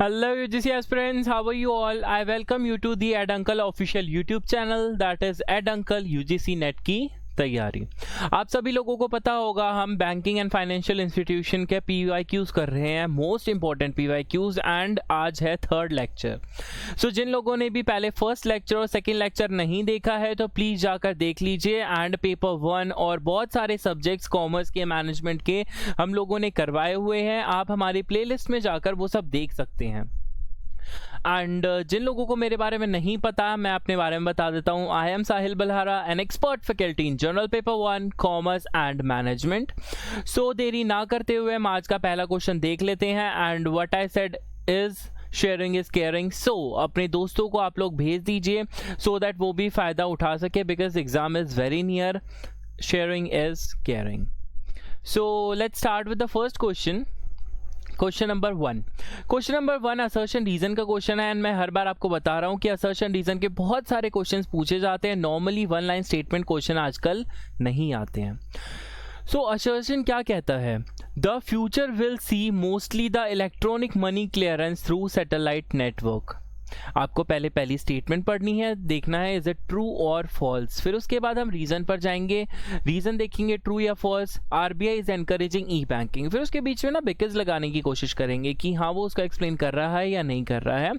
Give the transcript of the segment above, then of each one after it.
Hello UGC aspirants, how are you all? I welcome you to the Ed Uncle official YouTube channel, that is Ed Uncle UGC NET की तैयारी। आप सभी लोगों को पता होगा हम बैंकिंग एंड फाइनेंशियल इंस्टीट्यूशन के PYQs कर रहे हैं, मोस्ट इंपॉर्टेंट PYQs, एंड आज है थर्ड लेक्चर। सो जिन लोगों ने भी पहले फर्स्ट लेक्चर और सेकंड लेक्चर नहीं देखा है तो प्लीज़ जाकर देख लीजिए। एंड पेपर 1 और बहुत सारे सब्जेक्ट्स कॉमर्स के, मैनेजमेंट के हम लोगों ने करवाए हुए हैं, आप हमारी प्लेलिस्ट में जाकर वो सब देख सकते हैं। एंड जिन लोगों को मेरे बारे में नहीं पता, मैं अपने बारे में बता देता हूँ। I am Sahil Balhara, an expert faculty in general paper 1 commerce and management. So देरी ना करते हुए हम आज का पहला क्वेश्चन देख लेते हैं। And what I said is sharing is caring. So अपने दोस्तों को आप लोग भेज दीजिए सो दैट वो भी फ़ायदा उठा सके, because exam is very near. Sharing is caring. So let's start with the first question. Question number 1 assertion reason का क्वेश्चन है। एंड मैं हर बार आपको बता रहा हूँ कि असर्शन रीजन के बहुत सारे क्वेश्चंस पूछे जाते हैं, नॉर्मली 1 लाइन स्टेटमेंट क्वेश्चन आजकल नहीं आते हैं। सो असर्शन क्या कहता है? The future will see mostly the electronic money clearance through satellite network. आपको पहली स्टेटमेंट पढ़नी है, देखना है इज इट ट्रू और फॉल्स। फिर उसके बाद हम रीजन पर जाएंगे, रीजन देखेंगे ट्रू या false. RBI is encouraging e banking, फिर उसके बीच में ना बिकॉज लगाने की कोशिश करेंगे कि हाँ वो उसका एक्सप्लेन कर रहा है या नहीं कर रहा है।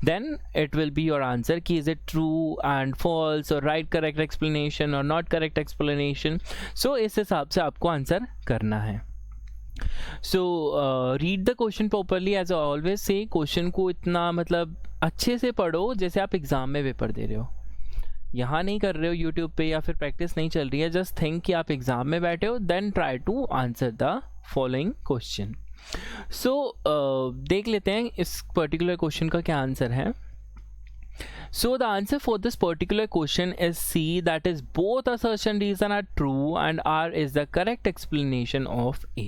Then it will be your answer कि is it true and false और राइट करेक्ट एक्सप्लेनेशन और नॉट करेक्ट एक्सप्लेनेशन। सो इस हिसाब से आपको आंसर करना है। So read the question properly, as I always say question को इतना मतलब अच्छे से पढ़ो जैसे आप एग्ज़ाम में पेपर दे रहे हो। यहाँ नहीं कर रहे हो यूट्यूब पे या फिर प्रैक्टिस नहीं चल रही है, जस्ट थिंक कि आप एग्ज़ाम में बैठे हो, then try to answer the following question. So देख लेते हैं इस पर्टिकुलर क्वेश्चन का क्या आंसर है। So the answer for this particular question is C, that is both assertion reason are true and R is the correct explanation of A.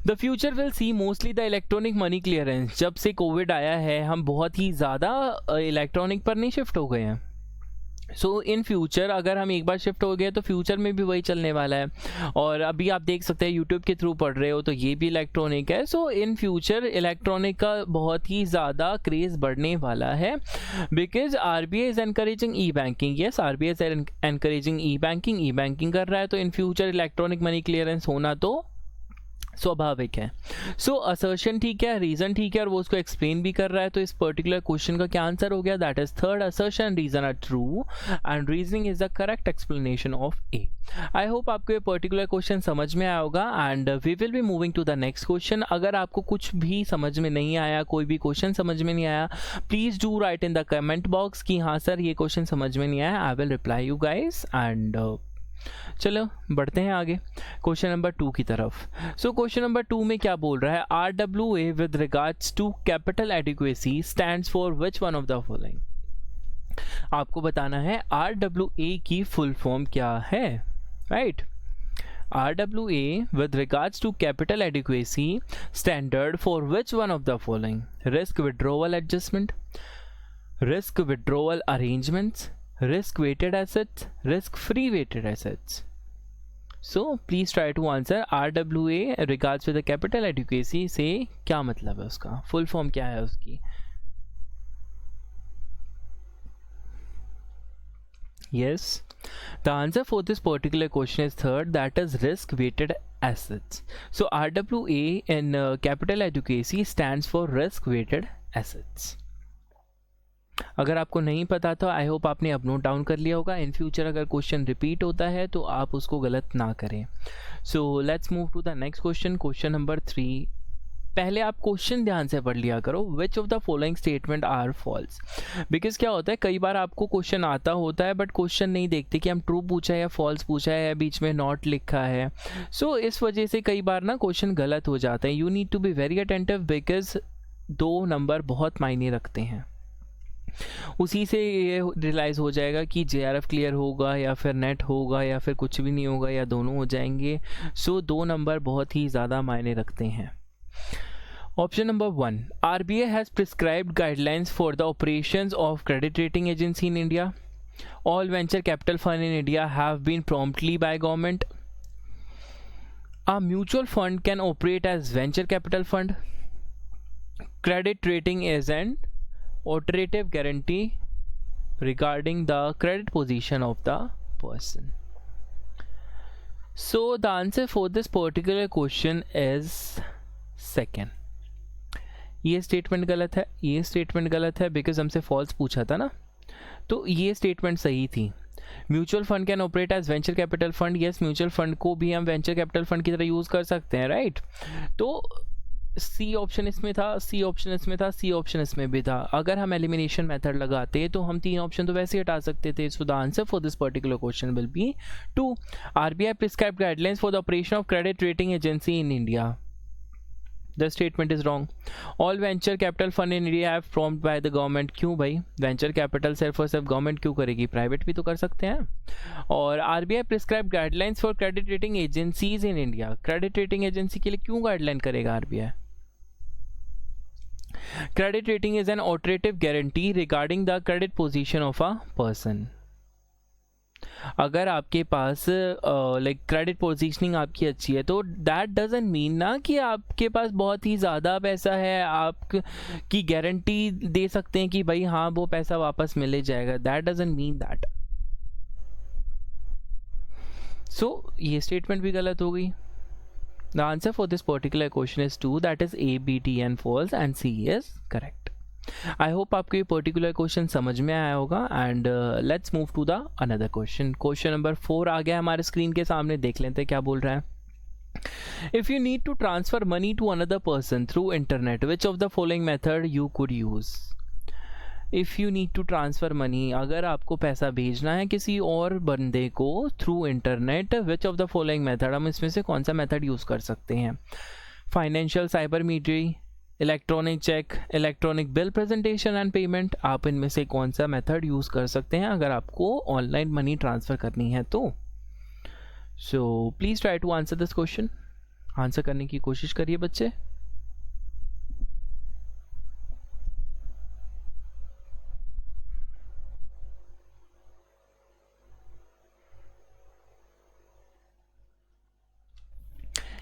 The future will see mostly the electronic money clearance. जब से Covid आया है हम बहुत ही ज़्यादा electronic पर नहीं shift हो गए हैं। सो इन फ्यूचर अगर हम एक बार शिफ्ट हो गए तो फ्यूचर में भी वही चलने वाला है। और अभी आप देख सकते हैं यूट्यूब के थ्रू पढ़ रहे हो तो ये भी इलेक्ट्रॉनिक है। सो इन फ्यूचर इलेक्ट्रॉनिक का बहुत ही ज़्यादा क्रेज़ बढ़ने वाला है, because RBI is encouraging e banking. Yes, RBI is encouraging e banking कर रहा है, तो in future electronic money clearance होना तो स्वाभाविक है। सो असर्शन ठीक है, रीजन ठीक है और वो उसको एक्सप्लेन भी कर रहा है। तो इस पर्टिकुलर क्वेश्चन का क्या आंसर हो गया? That is third, assertion reason are true and reasoning is the correct explanation of A. I hope आपको ये पर्टिकुलर क्वेश्चन समझ में आया होगा and we will be moving to the next question. अगर आपको कुछ भी समझ में नहीं आया, कोई भी क्वेश्चन समझ में नहीं आया, please do right in the comment box कि हाँ सर ये क्वेश्चन समझ में नहीं आया। आई will reply you guys. And चलो बढ़ते हैं आगे क्वेश्चन नंबर 2 की तरफ। सो क्वेश्चन नंबर 2 में क्या बोल रहा है? RWA with regards to capital adequacy stands for which one of the following. आपको बताना है RWA की फुल फॉर्म क्या है, right? RWA with regards to capital adequacy standard for which one of the following? Risk withdrawal adjustment, risk withdrawal arrangements, risk weighted assets, risk free weighted assets. So please try to answer RWA regards with the capital adequacy से क्या मतलब है, उसका full form क्या है उसकी? Yes, the answer for this particular question is third, that is risk weighted assets. So RWA in capital adequacy stands for risk weighted assets. अगर आपको नहीं पता तो आई होप आपने अब नोट डाउन कर लिया होगा। इन फ्यूचर अगर क्वेश्चन रिपीट होता है तो आप उसको गलत ना करें। So let's move to the next question, question number 3। पहले आप क्वेश्चन ध्यान से पढ़ लिया करो, which of the following statement are false. Because क्या होता है, कई बार आपको क्वेश्चन आता होता है बट क्वेश्चन नहीं देखते कि हम ट्रू पूछा है या फॉल्स पूछा है या बीच में नॉट लिखा है। सो इस वजह से कई बार ना क्वेश्चन गलत हो जाते हैं। You need to be very attentive, because 2 number बहुत मायने रखते हैं। उसी से ये रियलाइज़ हो जाएगा कि JRF क्लियर होगा या फिर नेट होगा या फिर कुछ भी नहीं होगा या दोनों हो जाएंगे। सो 2 नंबर बहुत ही ज़्यादा मायने रखते हैं। Option number 1, RBI has prescribed guidelines for the operations of credit rating agency in India. All venture capital fund in India have been promptly by government. A mutual fund can operate as venture capital fund. credit rating is an authoritative guarantee regarding the credit position of the person. So the answer for this particular question is second. ये statement गलत है, ये statement गलत है because हमसे false पूछा था ना, तो ये स्टेटमेंट सही थी. Mutual fund can operate as venture capital fund. Yes, mutual fund को भी हम वेंचर कैपिटल फंड की तरह यूज़ कर सकते हैं, राइट. तो सी ऑप्शन इसमें था, सी ऑप्शन इसमें था, सी ऑप्शन इसमें भी था. अगर हम एलिमिनेशन मेथड लगाते तो हम 3 ऑप्शन तो वैसे ही हटा सकते थे. सो the answer for this particular question will be 2. RBI prescribed guidelines for the operation of credit rating agency in India. The statement is wrong. All venture capital fund in India have formed by the government. क्यों भाई, venture capital सिर्फ और सिर्फ government क्यों करेगी, private भी तो कर सकते हैं. और RBI prescribe guidelines for credit rating agencies in India. Credit rating agency के लिए क्यों गाइडलाइन करेगा RBI. Credit rating is an authoritative guarantee regarding the credit position of a person. अगर आपके पास लाइक क्रेडिट पोजीशनिंग आपकी अच्छी है तो दैट डजंट मीन ना कि आपके पास बहुत ही ज़्यादा पैसा है, आप की गारंटी दे सकते हैं कि भाई हाँ वो पैसा वापस मिले जाएगा. That doesn't mean that. So ये स्टेटमेंट भी गलत हो गई. The answer for this particular question is 2, that is A, B, D and false and C is correct. I hope आपको ये पर्टिकुलर क्वेश्चन समझ में आया होगा. And let's move to the another question. Question number 4 आ गया हमारे screen के सामने, देख लेते हैं क्या बोल रहा है. If you need to transfer money to another person through internet, which of the following method you could use. If you need to transfer money, अगर आपको पैसा भेजना है किसी और बंदे को through internet, which of the following method, हम इसमें से कौन सा मेथड यूज़ कर सकते हैं. Financial cyber mediary, electronic cheque, electronic bill presentation and payment. आप इनमें से कौन सा मेथड यूज़ कर सकते हैं अगर आपको ऑनलाइन मनी ट्रांसफ़र करनी है तो. So please try to answer this question. Answer करने की कोशिश करिए बच्चे.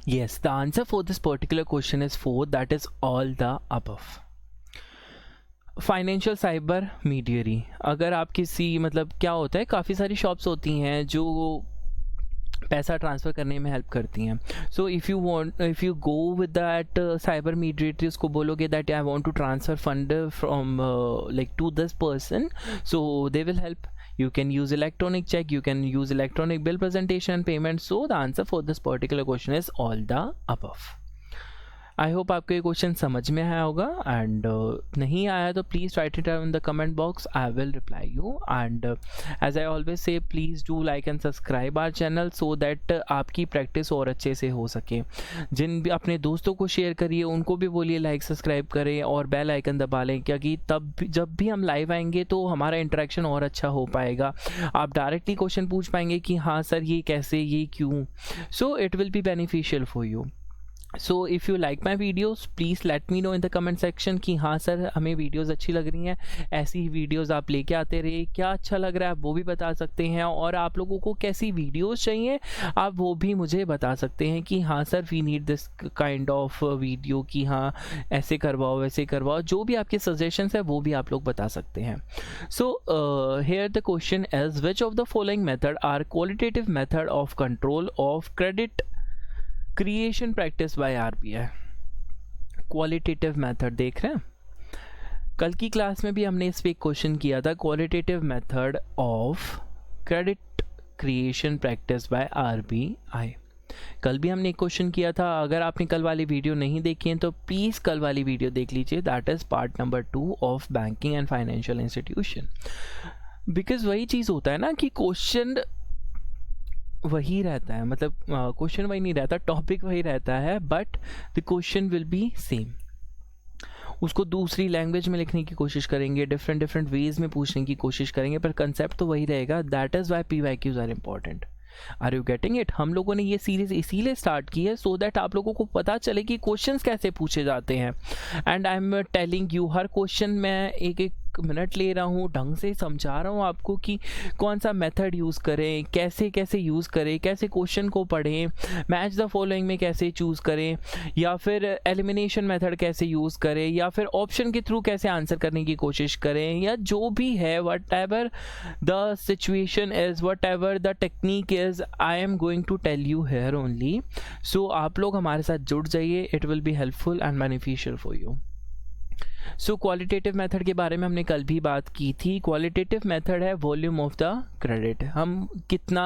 Yes, the answer for this particular question is 4, that is all the above. Financial cyber mediary, अगर आप किसी मतलब क्या होता है, काफ़ी सारी शॉप्स होती हैं जो पैसा ट्रांसफ़र करने में हेल्प करती हैं. So if you go with that cyber mediator, उसको बोलोगे that I want to transfer fund from like to this person, so they will help. You can use electronic check, you can use electronic bill presentation and payment. So the answer for this particular question is all the above. I hope आपको ये question समझ में आया होगा. And नहीं आया तो please write it in the comment box, I will reply you. And as I always say, please do like and subscribe our channel so that आपकी प्रैक्टिस और अच्छे से हो सके. जिन भी अपने दोस्तों को शेयर करिए, उनको भी बोलिए लाइक सब्सक्राइब करें और बेल आइकन दबा लें, क्योंकि तब जब भी हम लाइव आएंगे तो हमारा इंटरेक्शन और अच्छा हो पाएगा. आप डायरेक्टली क्वेश्चन पूछ पाएंगे कि हाँ सर ये कैसे, ये क्यों. So it will be beneficial for you. So if you like my videos, please let me know in the comment section कि हाँ सर हमें वीडियोज़ अच्छी लग रही हैं, ऐसी ही वीडियोज़ आप लेके आते रहिए. क्या अच्छा लग रहा है आप वो भी बता सकते हैं, और आप लोगों को कैसी वीडियोज़ चाहिए आप वो भी मुझे बता सकते हैं कि हाँ sir we need this kind of video, कि हाँ ऐसे करवाओ वैसे करवाओ. जो भी आपके सजेशंस है वो भी आप लोग बता सकते हैं. So here the question is, which of the following method are qualitative method of control of credit creation practice by RBI. Qualitative method देख रहे हैं, कल की क्लास में भी हमने इस पे एक क्वेश्चन किया था, qualitative method of credit creation practice by RBI. कल भी हमने एक क्वेश्चन किया था. अगर आपने कल वाली वीडियो नहीं देखी है तो प्लीज़ कल वाली वीडियो देख लीजिए, that is part number 2 of banking and financial institution. Because वही चीज़ होता है ना कि क्वेश्चन वही रहता है, मतलब क्वेश्चन वही नहीं रहता, टॉपिक वही रहता है, but the question will be same. उसको दूसरी लैंग्वेज में लिखने की कोशिश करेंगे, डिफरेंट वेज में पूछने की कोशिश करेंगे, पर कंसेप्ट तो वही रहेगा. That is why PYQs are important. Are you getting it? हम लोगों ने ये सीरीज इसीलिए स्टार्ट की है सो दैट आप लोगों को पता चले कि क्वेश्चंस कैसे पूछे जाते हैं. And I am telling you, her question मैं एक एक मिनट ले रहा हूँ, ढंग से समझा रहा हूँ आपको कि कौन सा मेथड यूज़ करें, कैसे कैसे यूज़ करें, कैसे क्वेश्चन को पढ़ें, मैच द फॉलोइंग में कैसे चूज़ करें, या फिर एलिमिनेशन मेथड कैसे यूज़ करें, या फिर ऑप्शन के थ्रू कैसे आंसर करने की कोशिश करें, या जो भी है, whatever the situation is, whatever the technique is, I am going to tell you here only. So आप लोग हमारे साथ जुड़ जाइए, it will be helpful and beneficial for you. So qualitative method के बारे में हमने कल भी बात की थी. क्वालिटेटिव मेथड है वॉल्यूम ऑफ द क्रेडिट. हम कितना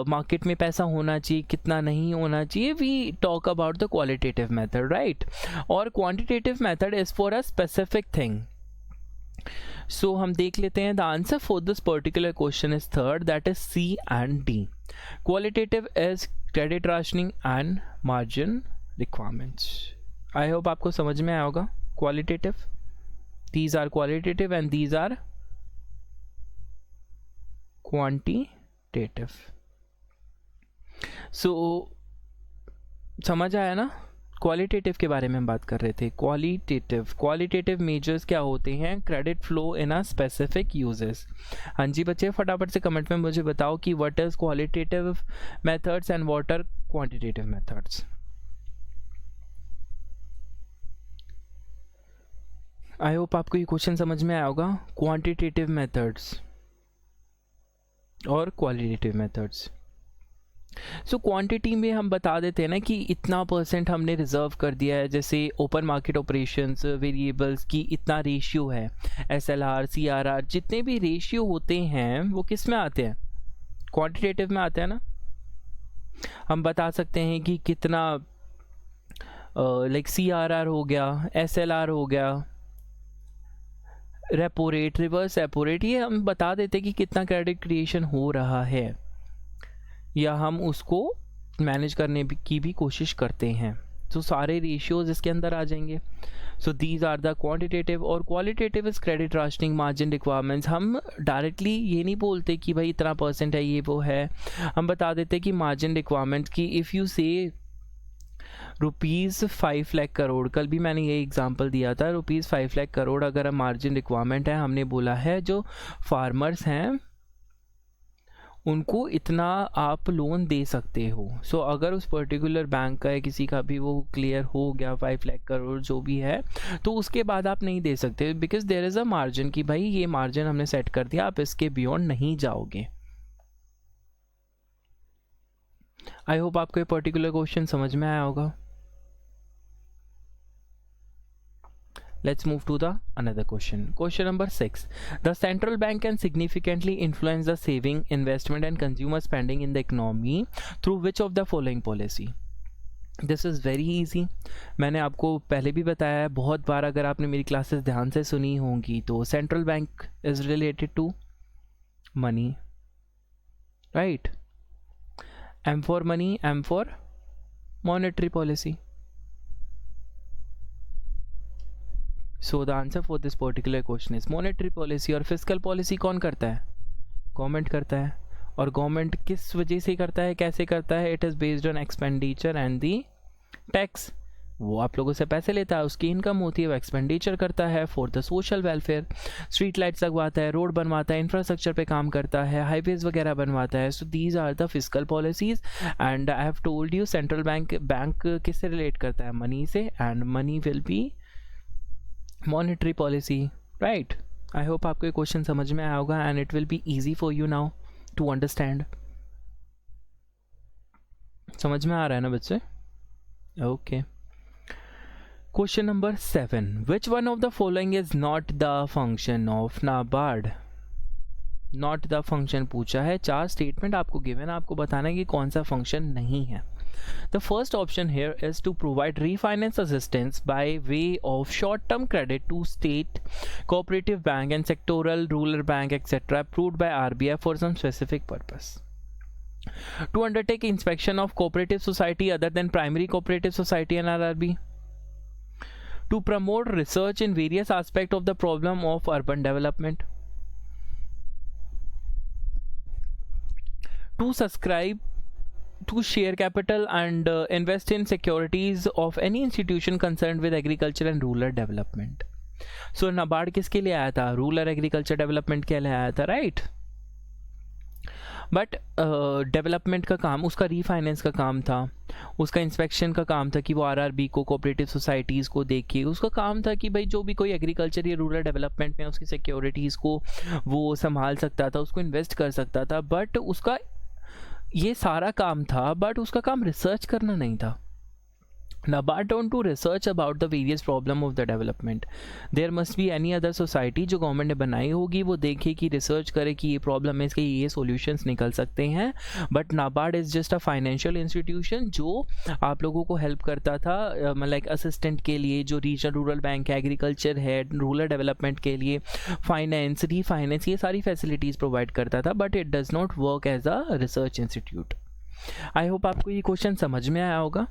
मार्केट में पैसा होना चाहिए, कितना नहीं होना चाहिए, we talk about the qualitative method, right. और quantitative method is for a specific thing. So हम देख लेते हैं. The answer for this particular question is third, that is C and D. Qualitative is credit rationing and margin requirements. I hope आपको समझ में आया होगा. Qualitative, these are qualitative and these are quantitative. So समझ आया ना. Qualitative के बारे में हम बात कर रहे थे. क्वालिटेटिव मेजर्स क्या होते हैं? Credit flow in a specific uses. हाँ जी बच्चे, फटाफट से कमेंट में मुझे बताओ कि what is qualitative methods and what are quantitative methods. I hope आपको ये क्वेश्चन समझ में आया होगा. क्वांटिटेटिव मेथड्स और क्वालिटेटिव मेथड्स. सो क्वांटिटी में हम बता देते हैं ना कि इतना % हमने रिजर्व कर दिया है. जैसे ओपन मार्केट ऑपरेशंस, वेरिएबल्स की इतना रेशियो है. SLR, CRR, जितने भी रेशियो होते हैं वो किस में आते हैं? क्वांटिटेटिव में आते हैं ना. हम बता सकते हैं कि कितना लाइक CRR हो गया, SLR हो गया, repo rate, reverse repo rate, ये हम बता देते कि कितना क्रेडिट क्रिएशन हो रहा है, या हम उसको मैनेज करने की भी कोशिश करते हैं. तो सारे रेशियोज इसके अंदर आ जाएंगे. So these are the quantitative. और qualitative is credit rationing, margin requirements. हम डायरेक्टली ये नहीं बोलते कि भाई इतना % है, ये वो है. हम बता देते कि मार्जिन रिक्वायरमेंट्स की, इफ़ यू से ₹5 लाख करोड़, कल भी मैंने ये एग्जांपल दिया था, ₹5 लाख करोड़ अगर मार्जिन रिक्वायरमेंट है, हमने बोला है जो फार्मर्स हैं उनको इतना आप लोन दे सकते हो. सो अगर उस पर्टिकुलर बैंक का है, किसी का भी वो क्लियर हो गया 5 लाख करोड़ जो भी है, तो उसके बाद आप नहीं दे सकते, because there is a margin कि भाई ये मार्जिन हमने सेट कर दिया, आप इसके बियॉन्ड नहीं जाओगे. आई होप आपको ये पर्टिकुलर क्वेश्चन समझ में आया होगा. Let's move to the another question. Question number 6. The central bank can significantly influence the saving, investment and consumer spending in the economy through which of the following policy? This is very easy. मैंने आपको पहले भी बताया है बहुत बार, अगर आपने मेरी क्लासेस ध्यान से सुनी होंगी तो central bank is related to money, right. M for money, M for monetary policy. So the answer for this particular question is monetary policy. और fiscal policy कौन करता है? गवर्नमेंट करता है. और गवर्नमेंट किस वजह से करता है, कैसे करता है? It is based on expenditure and the tax. वो आप लोगों से पैसे लेता है, उसकी इनकम होती है, वो एक्सपेंडिचर करता है for the social welfare. Street lights लगवाता है, रोड बनवाता है, इंफ्रास्ट्रक्चर पे काम करता है, हाईवेज वगैरह बनवाता है. So these are the physical policies. And I have told you central bank किससे रिलेट करता है? मनी से. And money will be monetary policy, right. I hope आपको ये क्वेश्चन समझ में आया होगा and it will be easy for you now to understand. समझ में आ रहा है ना बच्चे? Okay. Question number 7. Which one of the following is not the function of NABARD? Not the function पूछा है. 4 स्टेटमेंट आपको गिवन, आपको बताना है कि कौन सा फंक्शन नहीं है. The first option here is to provide refinance assistance by way of short-term credit to state, cooperative bank and sectoral, rural bank, etc. approved by RBI for some specific purpose. To undertake inspection of cooperative society other than primary cooperative society and RRB. To promote research in various aspects of the problem of urban development. To subscribe to share capital and invest in securities of any institution concerned with agriculture and rural development. सो नाबार्ड किसके लिए आया था? Rural agriculture development के लिए आया था, right? But development का काम, उसका रीफाइनेंस का काम था, उसका इंस्पेक्शन का काम था कि वो आरआरबी को, कोऑपरेटिव सोसाइटीज़ को देखे, उसका काम था कि भाई जो भी कोई एग्रीकल्चर या रूरल डेवलपमेंट में उसकी सिक्योरिटीज़ को वो संभाल सकता था, उसको इन्वेस्ट कर सकता था। बट उसका ये सारा काम था, बट उसका काम रिसर्च करना नहीं था। NABARD don't do research about the various problem of the development. There must be any other society जो गवर्नमेंट ने बनाई होगी, वो देखे कि रिसर्च करे कि ये प्रॉब्लम है, इसके ये सॉल्यूशंस निकल सकते हैं। But NABARD is just a financial institution जो आप लोगों को हेल्प करता था, मतलब लाइक असिस्टेंट के लिए जो रीजनल रूरल बैंक है, एग्रीकल्चर है, रूरल डेवलपमेंट के लिए फाइनेंस, रीफाइनेंस, ये सारी फैसिलिटीज़ प्रोवाइड करता था। But it does not work as a research institute. I hope आपको ये क्वेश्चन समझ में आया होगा,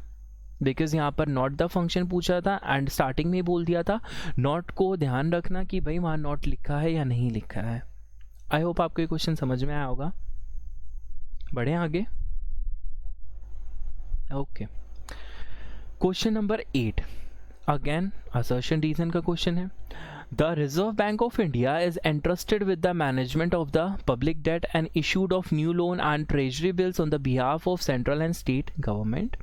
बिकॉज यहाँ पर नॉट द फंक्शन पूछा था एंड स्टार्टिंग में ही बोल दिया था नॉट को ध्यान रखना कि भाई वहाँ नॉट लिखा है या नहीं लिखा है। आई होप आपको ये क्वेश्चन समझ में आया होगा। बढ़े आगे। Okay, question number 8 again assertion reason का क्वेश्चन है। The Reserve Bank of India is entrusted with the management of the public debt and issued of new loan and treasury bills on the behalf of central and state government.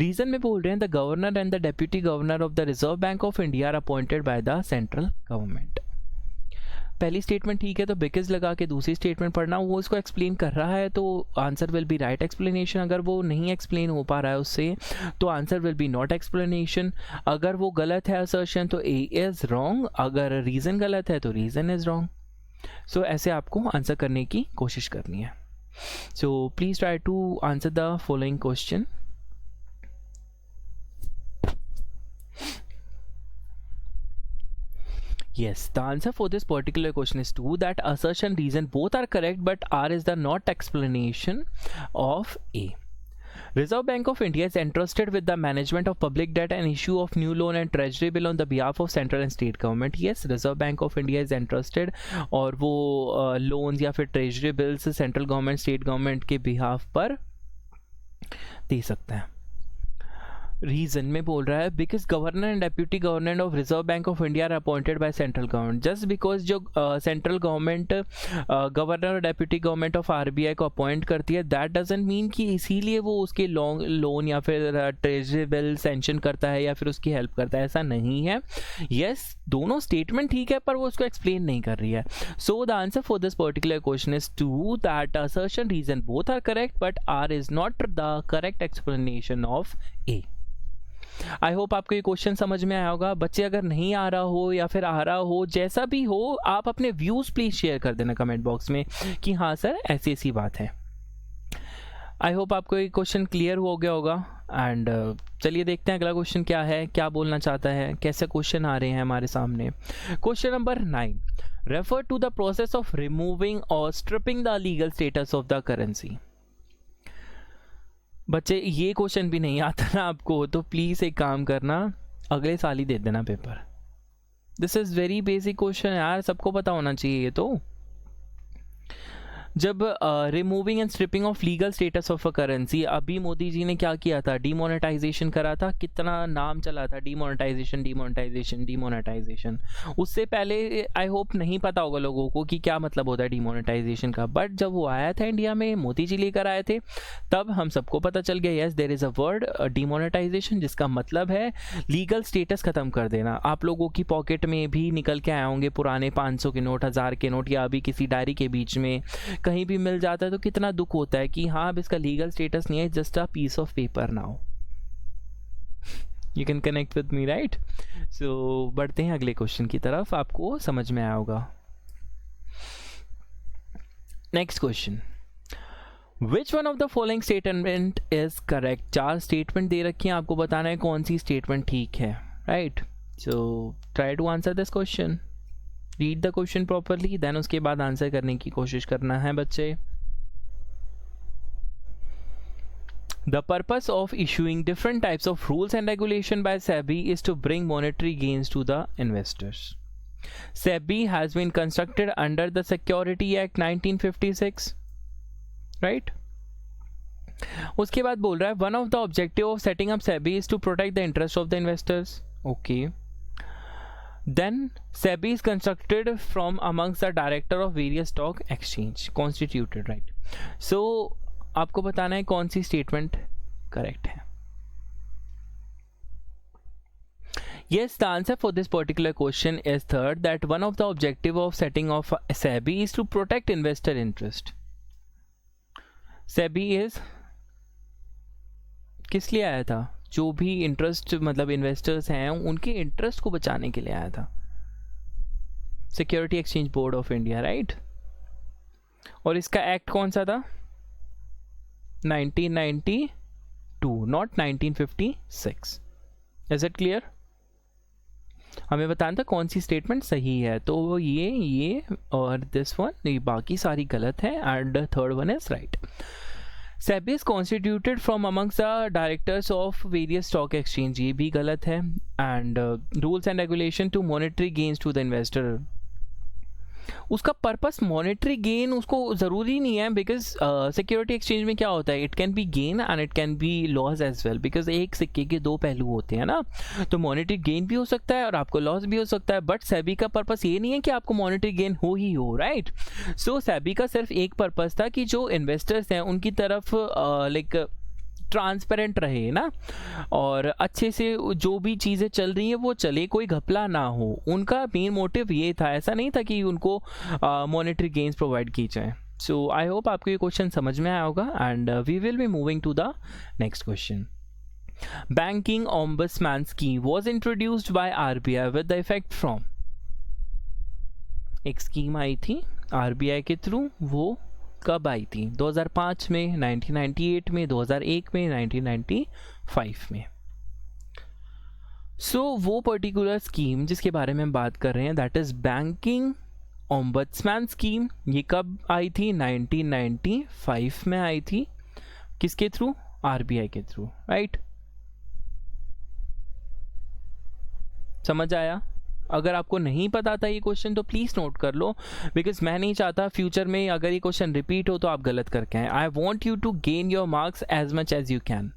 Reason में बोल रहे हैं the governor and the deputy governor of the Reserve Bank of India are appointed by the central government. पहली statement ठीक है तो because लगा के दूसरी स्टेटमेंट पढ़ना, वो इसको एक्सप्लेन कर रहा है तो answer will be right explanation. अगर वो नहीं एक्सप्लेन हो पा रहा है उससे तो answer will be not explanation. अगर वो गलत है असर्शन तो ए इज़ रॉन्ग, अगर रीज़न गलत है तो रीज़न इज़ रॉन्ग। सो ऐसे आपको आंसर करने की कोशिश करनी है। So please try to answer the following question. Yes, the answer for this particular question is 2, that assertion reason both are correct but R is the not explanation of A. Reserve Bank of India is entrusted with the management of public debt and issue of new loan and treasury bill on the behalf of central and state government. Yes, Reserve Bank of India is entrusted और वो loans या फिर treasury bills central government, state government के behalf पर दे सकते हैं। Reason में बोल रहा है because governor and deputy governor of reserve bank of India are appointed by central government. Just because जो सेंट्रल गवर्नमेंट गवर्नर और डेप्यूटी गवर्नमेंट ऑफ आरबीआई को अपॉइंट करती है, दैट डजंट मीन कि इसीलिए वो उसके लोन या फिर ट्रेजरी बिल सैंक्शन करता है या फिर उसकी हेल्प करता है, ऐसा नहीं है। येस, दोनों स्टेटमेंट ठीक है पर वो उसको एक्सप्लेन नहीं कर रही है। So the answer for this particular question is 2, that assertion reason both are correct but R is not the correct explanation of A. I hope आपको ये क्वेश्चन समझ में आया होगा। बच्चे अगर नहीं आ रहा हो या फिर आ रहा हो, जैसा भी हो, आप अपने व्यूज़ प्लीज़ शेयर कर देना कमेंट बॉक्स में कि हाँ सर ऐसी ऐसी बात है। आई होप आपको ये क्वेश्चन क्लियर हो गया होगा। एंड चलिए देखते हैं अगला क्वेश्चन क्या है, क्या बोलना चाहता है, कैसे क्वेश्चन आ रहे हैं हमारे सामने। Question number 9, refer to the process of removing और stripping the legal status of the currency. बच्चे ये क्वेश्चन भी नहीं आता ना आपको तो प्लीज़ एक काम करना, अगले साल ही दे देना paper. This is very basic question यार, सबको पता होना चाहिए ये तो। जब removing and stripping of legal status of a currency, अभी मोदी जी ने क्या किया था, डीमोनेटाइजेशन करा था, कितना नाम चला था डीमोनेटाइजेशन डीमोनेटाइजेशन डीमोनेटाइजेशन। उससे पहले आई होप नहीं पता होगा लोगों को कि क्या मतलब होता है डीमोनेटाइजेशन का, बट जब वो आया था इंडिया में, मोदी जी लेकर आए थे, तब हम सबको पता चल गया yes there is a word demonetisation, जिसका मतलब है लीगल स्टेटस ख़त्म कर देना। आप लोगों की पॉकेट में भी निकल के आए होंगे पुराने 500 के नोट, 1000 के नोट, या अभी किसी डायरी के बीच में कहीं भी मिल जाता है तो कितना दुख होता है कि हाँ अब इसका लीगल स्टेटस नहीं है, just a piece of paper now. You can connect with me right. So बढ़ते हैं अगले क्वेश्चन की तरफ, आपको समझ में आया होगा। Next question, which one of the following statement is correct. 4 statement दे रखी हैं, आपको बताना है कौन सी स्टेटमेंट ठीक है, right. So try to answer this question, read the question properly, then उसके बाद आंसर करने की कोशिश करना है बच्चे। The purpose of issuing different types of rules and regulation by SEBI is to bring monetary gains to the investors. SEBI has been constructed under the security act 1956, right. उसके बाद बोल रहा है one of the objective of setting up SEBI is to protect the interest of the investors. Okay, Then SEBI is constructed from amongst the director of various stock exchange, constituted, right? So आपको बताना है कौन सी statement correct है. Yes, the answer for this particular question is third, that one of the objective of setting of SEBI is to protect investor interest. SEBI is किस लिए आया था? जो भी इंटरेस्ट मतलब इन्वेस्टर्स हैं उनके इंटरेस्ट को बचाने के लिए आया था. Security exchange board of India, right? और इसका एक्ट कौन सा था? 1992, नॉट 1956. Is it clear? हमें बताना था कौन सी स्टेटमेंट सही है. तो ये और दिस वन, ये बाकी सारी गलत है and third one is right. SEBI is constituted from amongst the directors of various stock exchange, ये भी गलत है. and rules and regulation to monetary gains to the investor. उसका पर्पस मॉनेटरी गेन उसको ज़रूरी नहीं है, बिकॉज सिक्योरिटी एक्सचेंज में क्या होता है, it can be gain and it can be loss as well, because एक सिक्के के दो पहलू होते हैं ना. तो मॉनेटरी गेन भी हो सकता है और आपको लॉस भी हो सकता है. बट सेबी का पर्पस ये नहीं है कि आपको मॉनेटरी गेन हो ही हो, राइट? सो सेबी का सिर्फ एक पर्पस था कि जो इन्वेस्टर्स हैं उनकी तरफ लाइक ट्रांसपेरेंट रहे ना, और अच्छे से जो भी चीज़ें चल रही हैं वो चले, कोई घपला ना हो. उनका मेन मोटिव ये था, ऐसा नहीं था कि उनको मॉनेटरी गेन्स प्रोवाइड की जाए. सो आई होप आपको ये क्वेश्चन समझ में आया होगा and we will be moving to the next question. Banking ombudsman scheme was introduced by RBI with the effect from. एक स्कीम आई थी आरबीआई के थ्रू, वो कब आई थी? 2005 में, 1998 में, 2001 में, 1995 में. सो वो पर्टिकुलर स्कीम जिसके बारे में हम बात कर रहे हैं, that is banking ombudsman scheme. ये कब आई थी? 1995 में आई थी. किसके थ्रू? आरबीआई के थ्रू, राइट? समझ आया? अगर आपको नहीं पता था ये क्वेश्चन तो प्लीज़ नोट कर लो, बिकॉज मैं नहीं चाहता फ्यूचर में अगर ये क्वेश्चन रिपीट हो तो आप गलत करके आए. I want you to gain your marks as much as you can.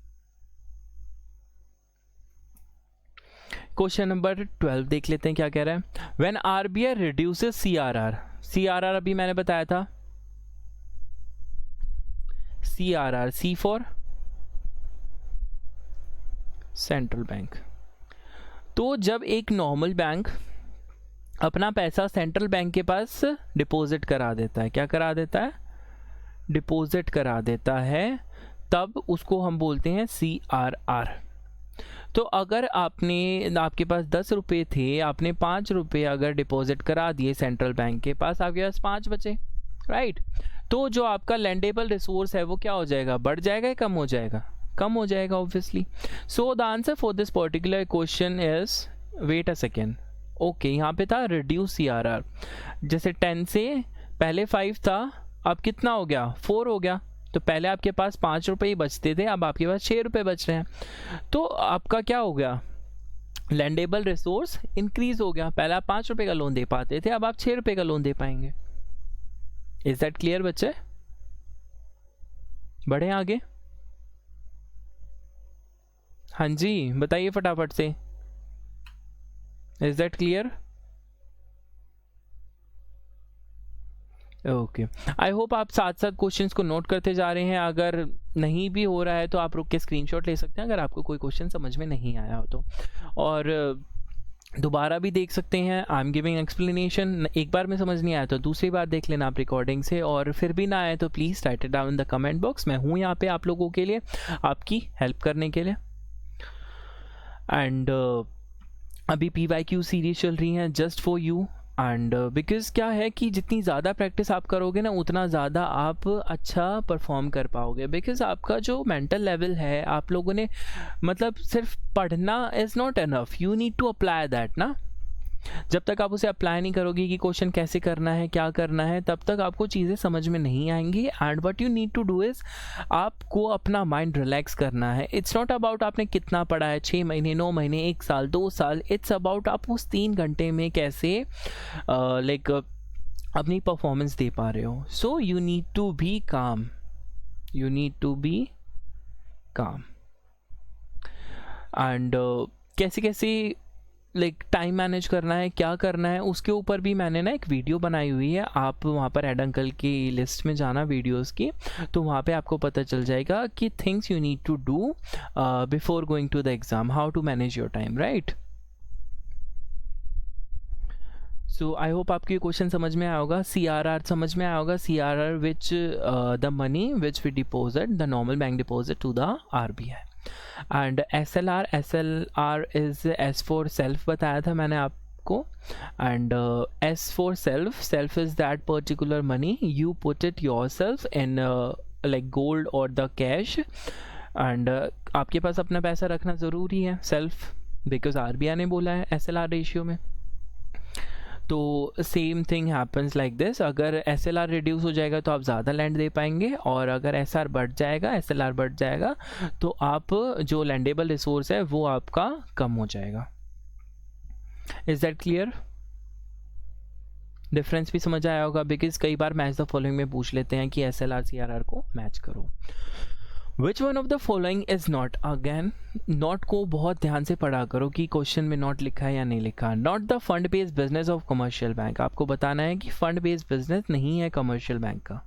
Question number 12 देख लेते हैं क्या कह रहा है. When RBI reduces CRR. CRR अभी मैंने बताया था, CRR, C for central bank. तो जब एक नॉर्मल बैंक अपना पैसा सेंट्रल बैंक के पास डिपॉजिट करा देता है, क्या करा देता है? डिपॉजिट करा देता है, तब उसको हम बोलते हैं सीआरआर. तो अगर आपके पास 10 रुपये थे, आपने 5 रुपये अगर डिपॉजिट करा दिए सेंट्रल बैंक के पास, आपके पास 5 बचे, राइट? तो जो आपका लैंडेबल रिसोर्स है वो क्या हो जाएगा? बढ़ जाएगा या कम हो जाएगा? कम हो जाएगा obviously. So the answer for this particular question is, wait a second, okay, यहाँ पे था रिड्यूस सीआरआर. जैसे 10 से पहले 5 था, अब कितना हो गया? 4 हो गया. तो पहले आपके पास 5 रुपये ही बचते थे, अब आपके पास 6 रुपये बच रहे हैं. तो आपका क्या हो गया? लैंडेबल रिसोर्स इंक्रीज हो गया. पहले आप 5 रुपये का लोन दे पाते थे, अब आप 6 रुपये का लोन दे पाएंगे. इज दैट क्लियर बच्चे? बढ़े आगे? हाँ जी, बताइए फटाफट से. Is that clear? Okay, I hope आप साथ साथ क्वेश्चंस को नोट करते जा रहे हैं. अगर नहीं भी हो रहा है तो आप रुक के स्क्रीनशॉट ले सकते हैं अगर आपको कोई क्वेश्चन समझ में नहीं आया हो तो, और दोबारा भी देख सकते हैं. I am giving explanation. एक बार में समझ नहीं आया तो दूसरी बार देख लेना आप रिकॉर्डिंग से, और फिर भी ना आए तो please write it down in the comment box. मैं हूँ यहाँ पे आप लोगों के लिए, आपकी हेल्प करने के लिए. एंड अभी PYQ सीरीज चल रही हैं just for you. And because क्या है कि जितनी ज़्यादा प्रैक्टिस आप करोगे ना, उतना ज़्यादा आप अच्छा परफॉर्म कर पाओगे. बिकॉज आपका जो मेंटल लेवल है, आप लोगों ने मतलब सिर्फ पढ़ना is not enough, you need to apply that ना. जब तक आप उसे अप्लाई नहीं करोगे कि क्वेश्चन कैसे करना है, क्या करना है, तब तक आपको चीज़ें समझ में नहीं आएंगी. And what you need to do is, आपको अपना माइंड रिलैक्स करना है. इट्स नॉट अबाउट आपने कितना पढ़ा है, 6 महीने, 9 महीने, 1 साल, 2 साल. इट्स अबाउट आप उस 3 घंटे में कैसे लाइक अपनी परफॉर्मेंस दे पा रहे हो. So you need to be calm, you need to be calm. And कैसे कैसे लाइक टाइम मैनेज करना है, क्या करना है, उसके ऊपर भी मैंने ना एक वीडियो बनाई हुई है। आप वहाँ पर एड अंकल की लिस्ट में जाना वीडियोस की, तो वहाँ पे आपको पता चल जाएगा कि things you need to do before going to the exam, how to manage your time, right. So I hope आपको ये क्वेश्चन समझ में आया होगा। CRR समझ में आया होगा। CRR which the money which we deposit, the normal bank deposit to the RBI। And SLR is S for self बताया था मैंने आपको। And S for self is that particular money you put it your self in like gold और the cash. And आपके पास अपना पैसा रखना ज़रूरी है, सेल्फ, बिकॉज RBI ने बोला है SLR रेशियो में। तो same thing happens like this, अगर SLR रिड्यूस हो जाएगा तो आप ज़्यादा लैंड दे पाएंगे, और अगर SR बढ़ जाएगा, SLR बढ़ जाएगा, तो आप जो लैंडेबल रिसोर्स है वो आपका कम हो जाएगा। Is that clear? डिफरेंस भी समझ आया होगा, बिकॉज कई बार मैच द फॉलोइंग में पूछ लेते हैं कि SLR CRR को मैच करो। विच one of the following is not, again not को बहुत ध्यान से पढ़ा करो कि क्वेश्चन में नॉट लिखा है या नहीं लिखा। Not the fund based business of commercial bank, आपको बताना है कि फंड बेस्ड बिजनेस नहीं है कमर्शियल बैंक का।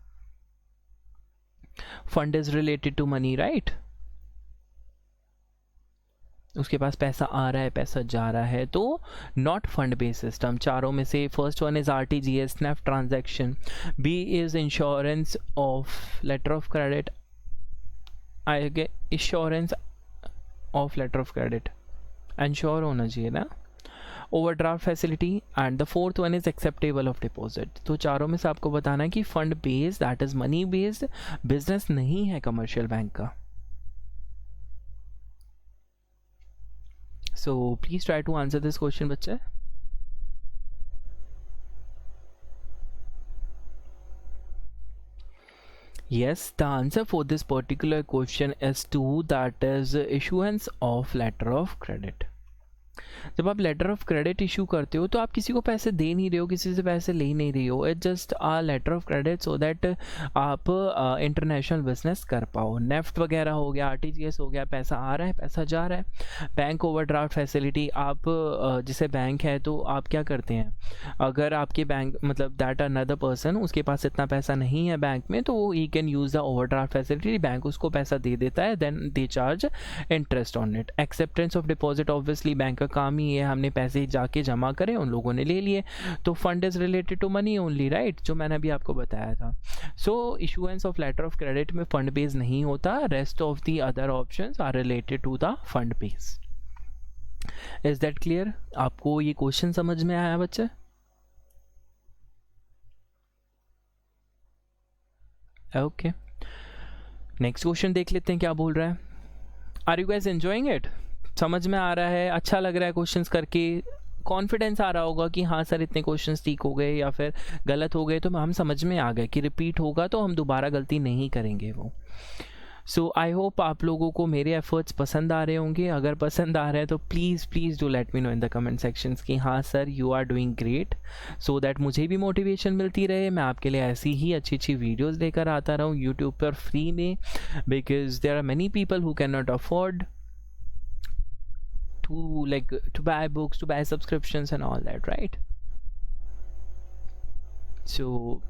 Fund is related to money, right. उसके पास पैसा आ रहा है, पैसा जा रहा है, तो नॉट फंड बेस्ड सिस्टम। चारों में से first one is RTGS, NEFT transaction. B is insurance of letter of credit, आगे insurance of letter of credit, insure होना चाहिए ना, overdraft facility. And the fourth one is acceptable of deposit. तो चारों में से आपको बताना है कि fund based, that is money based business नहीं है कमर्शियल बैंक का। So please try to answer this question बच्चे। Yes, the answer for this particular question is 2, that is issuance of letter of credit. जब आप letter of credit issue करते हो तो आप किसी को पैसे दे नहीं रहे हो, किसी से पैसे ले नहीं रही हो, it's just a letter of credit so that आप इंटरनेशनल बिजनेस कर पाओ। नेफ्ट वगैरह हो गया, RTGS हो गया, पैसा आ रहा है, पैसा जा रहा है। बैंक ओवरड्राफ्ट फैसिलिटी, आप जैसे बैंक है तो आप क्या करते हैं, अगर आपके बैंक मतलब दैट अनदर पर्सन, उसके पास इतना पैसा नहीं है बैंक में, तो he can use the overdraft facility, bank उसको पैसा दे देता है, then they charge interest on it. Acceptance of deposit, obviously bank का काम ही है, हमने पैसे जाके जमा करे, उन लोगों ने ले लिए, तो fund is related to money only, right, जो मैंने अभी आपको बताया था। So issuance of letter of credit में फंड बेस नहीं होता, rest of the other options are related to the fund base. Is that clear? आपको ये क्वेश्चन समझ में आया बच्चे? ओके, नेक्स्ट क्वेश्चन देख लेते हैं क्या बोल रहा है। Are you guys enjoying it? समझ में आ रहा है, अच्छा लग रहा है क्वेश्चंस करके, कॉन्फिडेंस आ रहा होगा कि हाँ सर इतने क्वेश्चंस ठीक हो गए या फिर गलत हो गए, तो हम समझ में आ गए कि रिपीट होगा तो हम दोबारा गलती नहीं करेंगे वो। सो आई होप आप लोगों को मेरे एफर्ट्स पसंद आ रहे होंगे। अगर पसंद आ रहे हैं तो please do let me know in the comment sections कि हाँ sir you are doing great, so that मुझे भी मोटिवेशन मिलती रहे, मैं आपके लिए ऐसी ही अच्छी अच्छी वीडियोस लेकर आता रहूँ यूट्यूब पर फ्री में, because there are many people who can not afford to buy books, to buy subscriptions and all that, right? So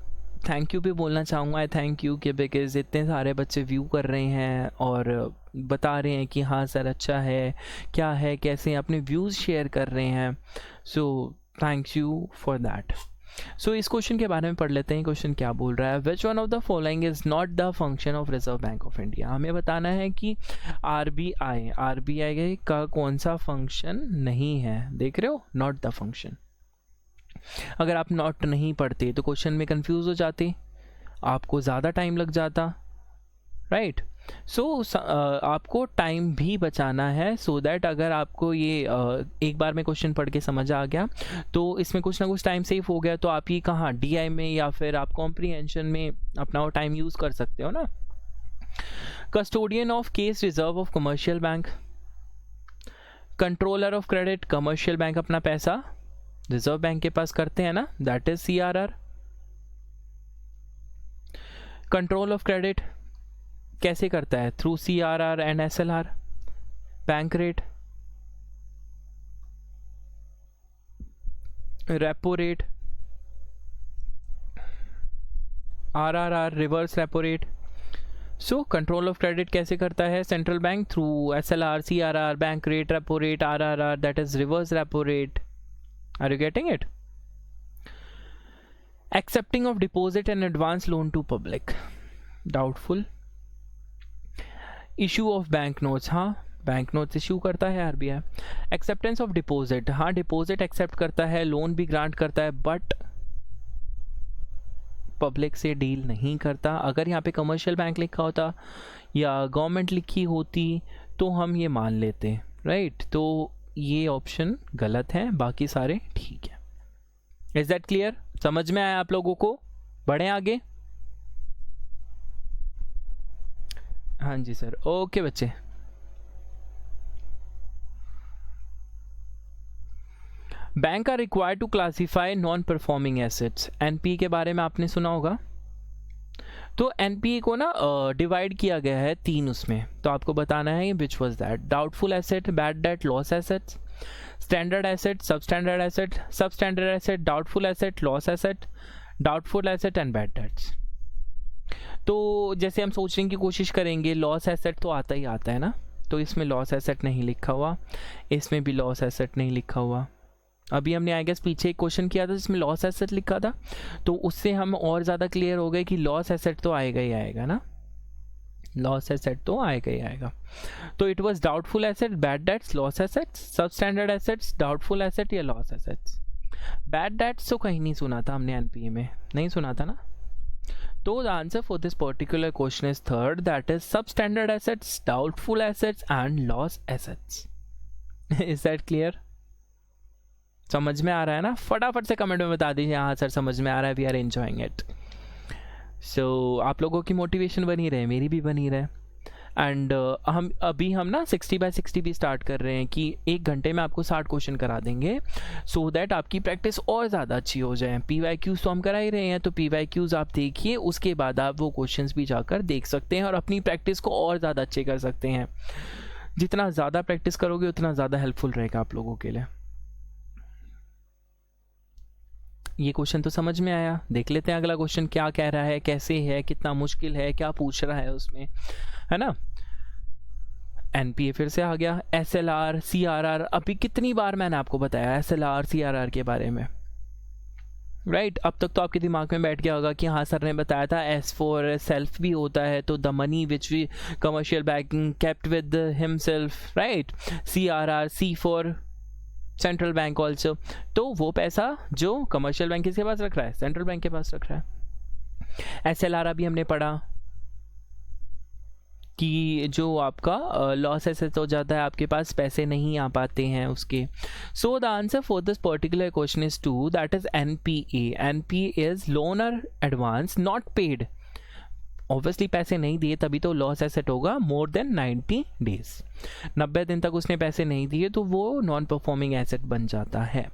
thank you भी बोलना चाहूँगा, आई थैंक यू कि बिकॉज इतने सारे बच्चे व्यू कर रहे हैं और बता रहे हैं कि हाँ सर अच्छा है, क्या है, कैसे अपने व्यूज़ शेयर कर रहे हैं। So thank you for that. So इस क्वेश्चन के बारे में पढ़ लेते हैं। क्वेश्चन क्या बोल रहा है, विच one of the following is not the function of reserve bank of India. हमें बताना है कि आरबीआई का कौन सा फंक्शन नहीं है। देख रहे हो, नॉट द फंक्शन। अगर आप नॉट नहीं पढ़ते तो क्वेश्चन में कंफ्यूज हो जाते, आपको ज़्यादा टाइम लग जाता, राइट। सो आपको टाइम भी बचाना है, सो दैट अगर आपको ये एक बार में क्वेश्चन पढ़ के समझ आ गया तो इसमें कुछ ना कुछ टाइम सेव हो गया, तो आप ये कहाँ DI में या फिर आप कॉम्प्रीहेंशन में अपना टाइम यूज़ कर सकते हो ना। Custodian of cash reserve of commercial bank, controller of credit commercial bank अपना पैसा रिजर्व बैंक के पास करते हैं ना, that is CRR। Control of credit कैसे करता है, through CRR and SLR। Bank rate repo rate, RRR reverse repo rate. So control of credit कैसे करता है central bank? Through SLR, CRR, bank rate, repo rate, RRR, that is reverse repo rate. Are you getting it? Accepting of deposit and advance loan to public, doubtful. Issue of bank notes, हाँ bank notes issue करता है RBI. Acceptance of deposit, हाँ deposit accept करता है, loan भी grant करता है, but public से डील नहीं करता। अगर यहाँ पे कमर्शियल बैंक लिखा होता या गवर्नमेंट लिखी होती तो हम ये मान लेते, राइट? तो ये ऑप्शन गलत है, बाकी सारे ठीक है। Is that clear? समझ में आया आप लोगों को? बढ़े आगे? हाँ जी सर, ओके बच्चे। Bank are required to classify non performing assets. NPA के बारे में आपने सुना होगा। तो एनपीए को ना डिवाइड किया गया है 3 उसमें, तो आपको बताना है which was that. Doubtful asset, bad debt, loss assets, standard asset, सब स्टैंडर्ड एसेट, सब standard asset, doubtful asset, loss asset, doubtful asset and bad debts. तो जैसे हम सोचने की कोशिश करेंगे, लॉस एसेट तो आता ही आता है ना, तो इसमें लॉस एसेट नहीं लिखा हुआ, इसमें भी लॉस एसेट नहीं लिखा हुआ। अभी हमने आई गेस पीछे एक क्वेश्चन किया था जिसमें लॉस एसेट लिखा था, तो उससे हम और ज़्यादा क्लियर हो गए कि लॉस एसेट तो आएगा ही आएगा ना, लॉस एसेट तो आएगा ही आएगा। तो it was doubtful asset, bad debts, loss assets, सब स्टैंडर्ड एसेट्स, डाउटफुल एसेट या लॉस एसेट्स। बैड डेट्स तो कहीं नहीं सुना था हमने एनपीए में, नहीं सुना था ना। तो the answer for this particular question is third, that is substandard assets, doubtful assets and loss assets. Is that clear? समझ में आ रहा है ना? फटाफट से कमेंट में बता दीजिए हाँ सर समझ में आ रहा है, वी आर एंजॉइंग इट। सो आप लोगों की मोटिवेशन बनी रहे, मेरी भी बनी रहे। एंड हम ना 60/60 भी स्टार्ट कर रहे हैं कि 1 घंटे में आपको 60 क्वेश्चन करा देंगे, सो दैट आपकी प्रैक्टिस और ज़्यादा अच्छी हो जाए। PYQs तो हम करा ही रहे हैं, तो PYQs आप देखिए, उसके बाद आप वो क्वेश्चंस भी जाकर देख सकते हैं और अपनी प्रैक्टिस को और ज़्यादा अच्छे कर सकते हैं। जितना ज़्यादा प्रैक्टिस करोगे उतना ज़्यादा हेल्पफुल रहेगा आप लोगों के लिए। ये क्वेश्चन तो समझ में आया। देख लेते हैं अगला क्वेश्चन क्या कह रहा है, कैसे है, कितना मुश्किल है, क्या पूछ रहा है उसमें, है ना। एनपीए फिर से आ गया, एसएलआर, सीआरआर। अभी कितनी बार मैंने आपको बताया एसएलआर सीआरआर के बारे में, राइट? अब तक तो आपके दिमाग में बैठ गया होगा कि हाँ सर ने बताया था एस फॉर सेल्फ भी होता है, तो the money which we commercial banking kept with himself, right? CRR, C for central bank also, तो वो पैसा जो कमर्शियल बैंक किसके पास रख रहा है, सेंट्रल बैंक के पास रख रहा है। एसएलआर अभी हमने पढ़ा कि जो आपका लॉस एसेट हो जाता है, आपके पास पैसे नहीं आ पाते हैं उसके। So the answer for this particular question is 2, that is NPA. NPA is loan or advance not paid. Obviously पैसे नहीं दिए तभी तो लॉस एसेट होगा, मोर देन 90 डेज, 90 दिन तक उसने पैसे नहीं दिए तो वो नॉन परफॉर्मिंग एसेट बन जाता है।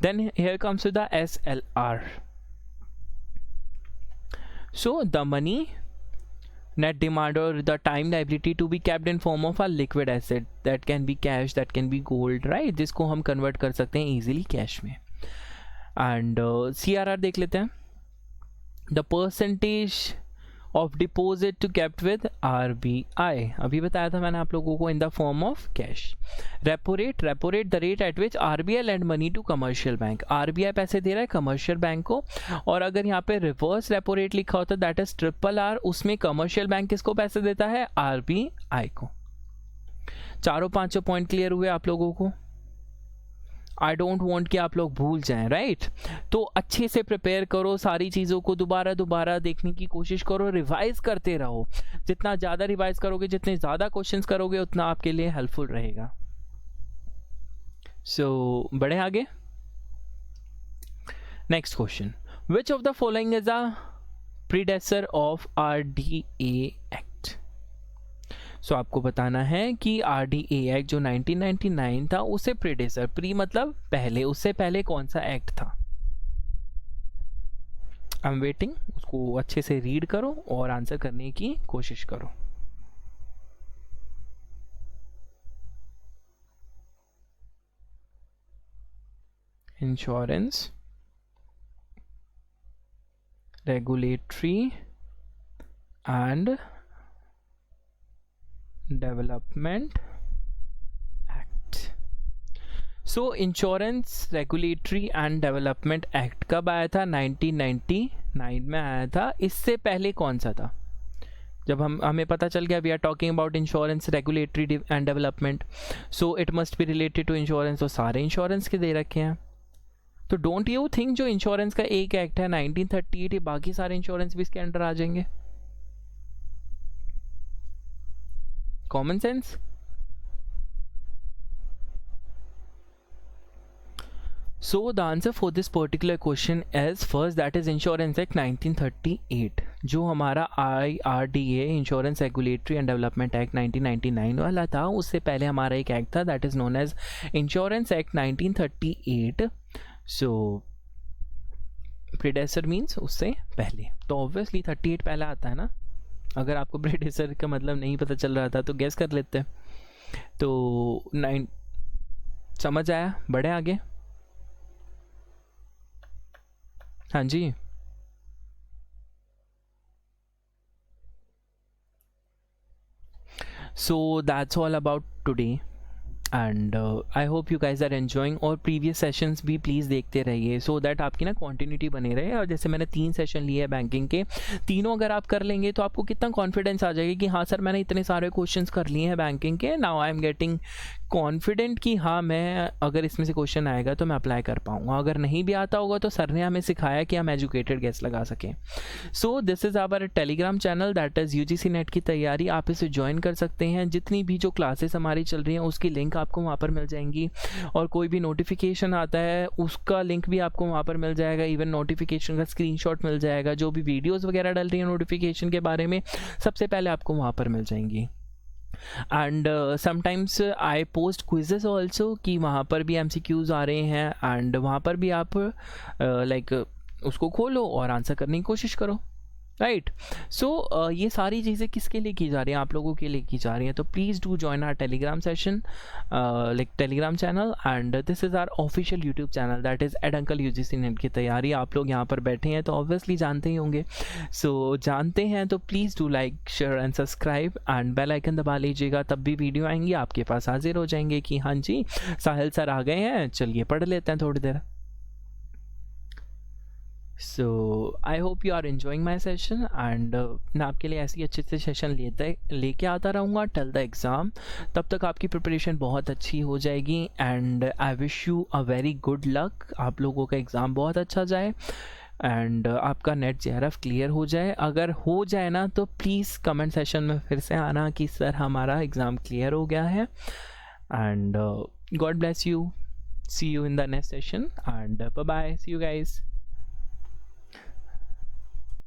Then here comes to the SLR. So the money net demand or the time liability to be kept in form of a liquid asset that can be cash, that can be gold, right? जिसको हम convert कर सकते हैं easily cash में। and CRR देख लेते हैं, the percentage of deposit to kept with RBI, अभी बताया था मैंने आप लोगों को, in the form of cash। Repo rate the rate at which RBI lend money to commercial bank, RBI पैसे दे रहा है कमर्शियल बैंक को, और अगर यहाँ पे रिवर्स रेपो रेट लिखा होता दैट इज RRR, उसमें कमर्शियल बैंक किसको पैसे देता है, RBI को। चारों पांचों पॉइंट क्लियर हुए आप लोगों को? आई डोंट वॉन्ट कि आप लोग भूल जाएं, राइट? तो अच्छे से प्रिपेयर करो, सारी चीज़ों को दोबारा देखने की कोशिश करो, रिवाइज करते रहो। जितना ज़्यादा रिवाइज करोगे, जितने ज़्यादा क्वेश्चंस करोगे, उतना आपके लिए हेल्पफुल रहेगा। सो बढ़े आगे। Next question, which of the following is a predecessor of RDA act? So आपको बताना है कि RDA एक्ट जो 1999 था, उसे प्रीडेसेसर, प्री मतलब पहले, उससे पहले कौन सा एक्ट था? आई एम वेटिंग, उसको अच्छे से रीड करो और आंसर करने की कोशिश करो। Insurance regulatory and development act. So insurance regulatory and development act कब आया था? 1999 में आया था। इससे पहले कौन सा था? जब हमें पता चल गया we are talking about insurance regulatory and development, so it must be related to insurance, तो सारे इंश्योरेंस के दे रखे हैं। तो डोंट यू थिंक जो इंश्योरेंस का एक एक्ट है 1938, ये बाकी सारे इंश्योरेंस भी इसके अंडर आ जाएंगे? Common sense. So the answer for this particular question is first, that is Insurance Act 1938, जो हमारा IRDA insurance regulatory and development act 1999 वाला था। उससे पहले हमारा एक एक्ट था that is known as insurance act 1938। So predecessor means उससे पहले, तो ऑब्वियसली 38 पहले आता है ना। अगर आपको प्रीडेसर का मतलब नहीं पता चल रहा था तो गेस कर लेते हैं। तो 9 समझ आया? बढ़े आगे। हाँ जी, so that's all about today and I hope you guys are enjoying। और प्रीवियस सेशंस भी प्लीज़ देखते रहिए सो दैट आपकी ना कंटिन्यूटी बने रहे। और जैसे मैंने 3 सेशन लिए हैं बैंकिंग के, तीनों अगर आप कर लेंगे तो आपको कितना कॉन्फिडेंस आ जाएगा कि हाँ सर मैंने इतने सारे क्वेश्चंस कर लिए हैं बैंकिंग के, now I am getting confident कि हाँ मैं अगर इसमें से क्वेश्चन आएगा तो मैं अप्लाई कर पाऊँगा। अगर नहीं भी आता होगा तो सर ने हमें सिखाया कि हम एजुकेटेड गेस लगा सकें। So this is our telegram channel that is UGC NET की तैयारी। आप इसे ज्वाइन कर सकते हैं। जितनी भी जो क्लासेस हमारी चल रही हैं उसकी लिंक आपको वहाँ पर मिल जाएंगी, और कोई भी नोटिफिकेशन आता है उसका लिंक भी आपको वहाँ पर मिल जाएगा। इवन नोटिफिकेशन का स्क्रीनशॉट मिल जाएगा। जो भी वीडियोस वगैरह डल रही हैं नोटिफिकेशन के बारे में सबसे पहले आपको वहाँ पर मिल जाएंगी। And sometimes I post quizzes also कि वहाँ पर भी MCQs आ रहे हैं एंड वहाँ पर भी आप लाइक उसको खोलो और आंसर करने की कोशिश करो, राइट। सो ये सारी चीज़ें किसके लिए की जा रही हैं? आप लोगों के लिए की जा रही हैं। तो please do join our telegram session like telegram channel and this is our official YouTube channel that is ed uncle UGC NET की तैयारी। आप लोग यहाँ पर बैठे हैं तो ऑब्वियसली जानते ही होंगे। सो जानते हैं तो please do like share and subscribe and bell icon दबा लीजिएगा, तब भी वीडियो आएंगी आपके पास हाजिर हो जाएंगे कि हाँ जी साहिल सर आ गए हैं, चलिए पढ़ लेते हैं थोड़ी देर। So I hope you are enjoying my session and मैं आपके लिए ऐसी अच्छे से सेशन लेके आता रहूँगा टिल द एग्ज़ाम। तब तक आपकी प्रिपरेशन बहुत अच्छी हो जाएगी and I wish you a very good luck. आप लोगों का एग्ज़ाम बहुत अच्छा जाए एंड आपका नेट JRF क्लियर हो जाए। अगर हो जाए ना तो प्लीज़ कमेंट सेशन में फिर से आना कि सर हमारा एग्ज़ाम क्लियर हो गया है। And God bless you, see you in the next session and bye bye, see you guys.